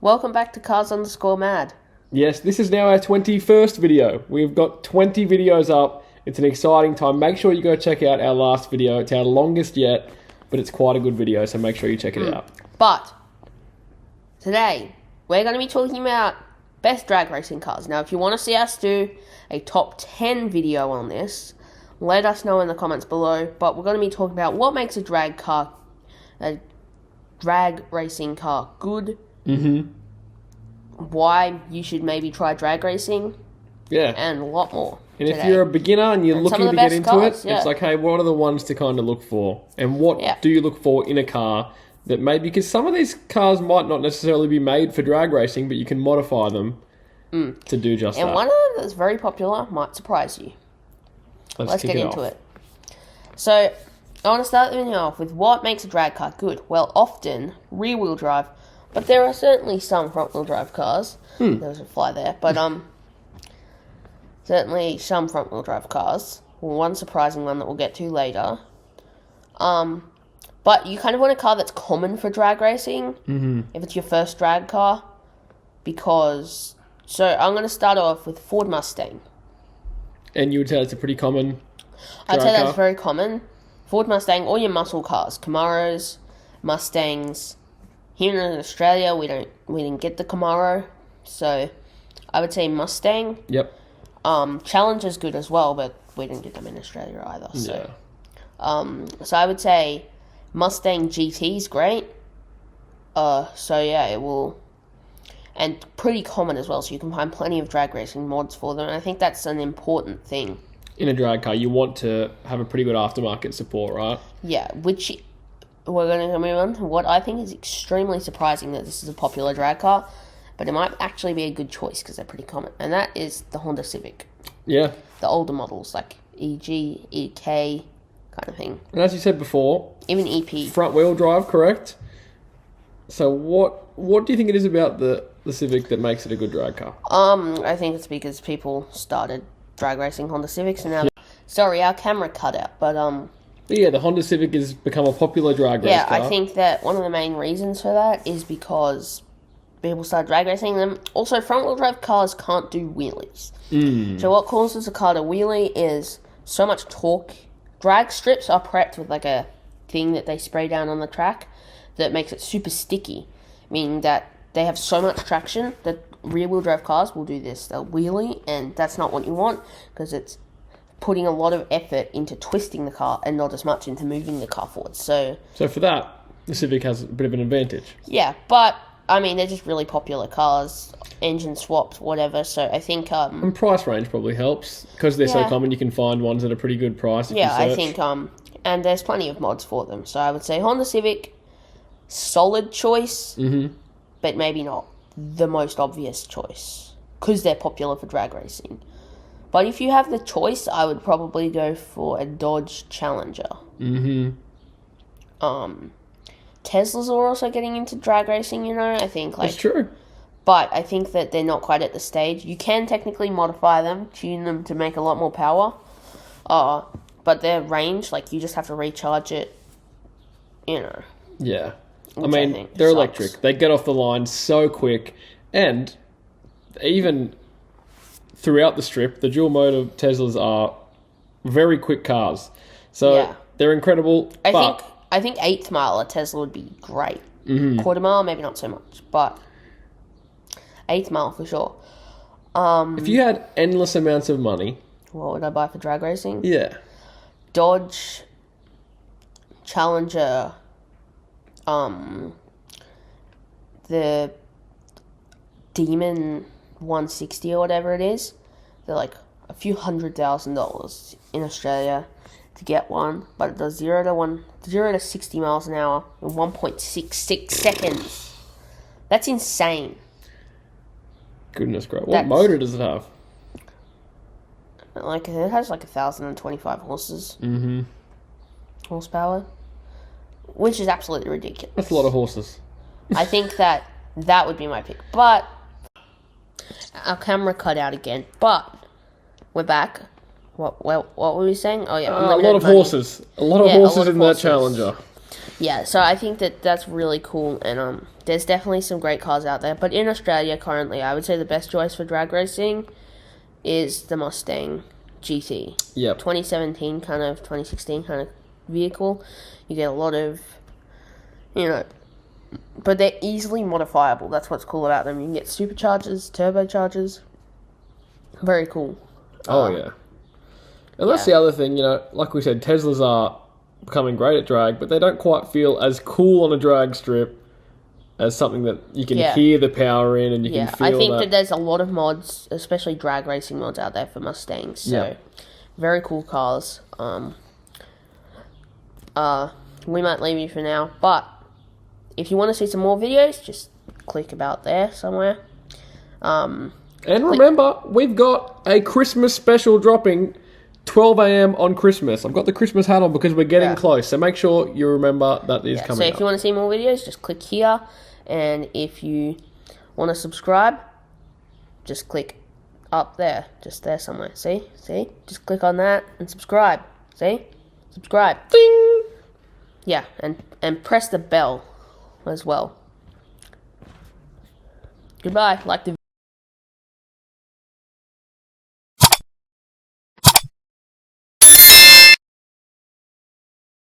Welcome back to Cars_Mad. Yes, this is now our 21st video. We've got 20 videos up. It's an exciting time. Make sure you go check out our last video. It's our longest yet, but it's quite a good video, so make sure you check it out. But today, we're going to be talking about best drag racing cars. Now, if you want to see us do a top 10 video on this, let us know in the comments below. But we're going to be talking about what makes a drag racing car good. Why you should maybe try drag racing. Yeah. And a lot more. And today. if you're a beginner and you're looking to get into cars, it, it's like, hey, what are the ones to kind of look for? And what do you look for in a car that maybe, because some of these cars might not necessarily be made for drag racing, but you can modify them to do just that. And one of them that's very popular might surprise you. Let's get into it. So, I want to start the video off with what makes a drag car good. Well, often rear-wheel drive, but there are certainly some front-wheel drive cars. There was a fly there, but certainly some front-wheel drive cars. One surprising one that we'll get to later. But you kind of want a car that's common for drag racing, if it's your first drag car, because... So, I'm going to start off with Ford Mustang. And you would say it's a pretty common I'd say car? that's very common. Ford Mustang, all your muscle cars, Camaros, Mustangs. Here in Australia, we didn't get the Camaro, so I would say Mustang. Yep. Challenger's good as well, but we didn't get them in Australia either. So, so I would say Mustang GT is great. So yeah, it will, and pretty common as well. So you can find plenty of drag racing mods for them. And I think that's an important thing. In a drag car, you want to have a pretty good aftermarket support, right? Yeah, which we're going to move on to what I think is extremely surprising that this is a popular drag car, but it might actually be a good choice because they're pretty common, and that is the Honda Civic. Yeah. The older models, like EG, EK, kind of thing. And as you said before... Even EP. Front-wheel drive, correct? So what do you think it is about the Civic that makes it a good drag car? I think it's because people started drag racing Honda Civics, and now... Sorry, our camera cut out, but Yeah, the Honda Civic has become a popular drag race car. Yeah, I think that one of the main reasons for that is because people started drag racing them. Also, front-wheel drive cars can't do wheelies. So what causes a car to wheelie is so much torque. Drag strips are prepped with like a thing that they spray down on the track that makes it super sticky, meaning that they have so much traction that rear-wheel drive cars will do this. They'll wheelie, and that's not what you want because it's putting a lot of effort into twisting the car and not as much into moving the car forward. So for that, the Civic has a bit of an advantage. Yeah, but, I mean, they're just really popular cars, engine swaps, whatever, so I think... and price range probably helps, because they're so common, you can find ones at a pretty good price if you search. I think, and there's plenty of mods for them, so I would say Honda Civic, solid choice, but maybe not the most obvious choice, because they're popular for drag racing. But if you have the choice, I would probably go for a Dodge Challenger. Teslas are also getting into drag racing, you know, I think, like... That's true. But I think that they're not quite at the stage. You can technically modify them, tune them to make a lot more power. But their range, like, you just have to recharge it, you know. Yeah. I mean, they're electric. They get off the line so quick. And even... throughout the strip, the dual motor Teslas are very quick cars. So they're incredible. I think 8th mile a Tesla would be great. Quarter mile, maybe not so much, but 8th mile for sure. If you had endless amounts of money... What would I buy for drag racing? Yeah. Dodge Challenger, the Demon 160 or whatever it is. They're like a few $100,000 in Australia to get one, but it does 0 to 60 miles an hour in 1.66 seconds. That's insane. Goodness gracious. What motor does it have? Like, it has like 1,025 horses. Horsepower. Which is absolutely ridiculous. That's a lot of horses. I think that would be my pick. But our camera cut out again. But we're back. What were we saying? Oh yeah, a lot of horses. A lot of horses in that Challenger. Yeah, so I think that's really cool, and there's definitely some great cars out there. But in Australia currently, I would say the best choice for drag racing is the Mustang GT. Yep. 2017 kind of, 2016 kind of vehicle. You get a lot of, but they're easily modifiable. That's what's cool about them. You can get superchargers, turbochargers. Very cool. Oh, yeah. And that's the other thing, like we said, Teslas are becoming great at drag, but they don't quite feel as cool on a drag strip as something that you can hear the power in and you can feel I think that there's a lot of mods, especially drag racing mods out there for Mustangs. So, very cool cars. We might leave you for now, but if you want to see some more videos, just click about there somewhere. And remember, we've got a Christmas special dropping 12 a.m. on Christmas. I've got the Christmas hat on because we're getting close, so make sure you remember that is coming up. So if you want to see more videos, just click here, and if you want to subscribe, just click up there, just there somewhere. See? Just click on that and subscribe. See? Subscribe. Ding! Yeah, and press the bell as well. Goodbye. Like the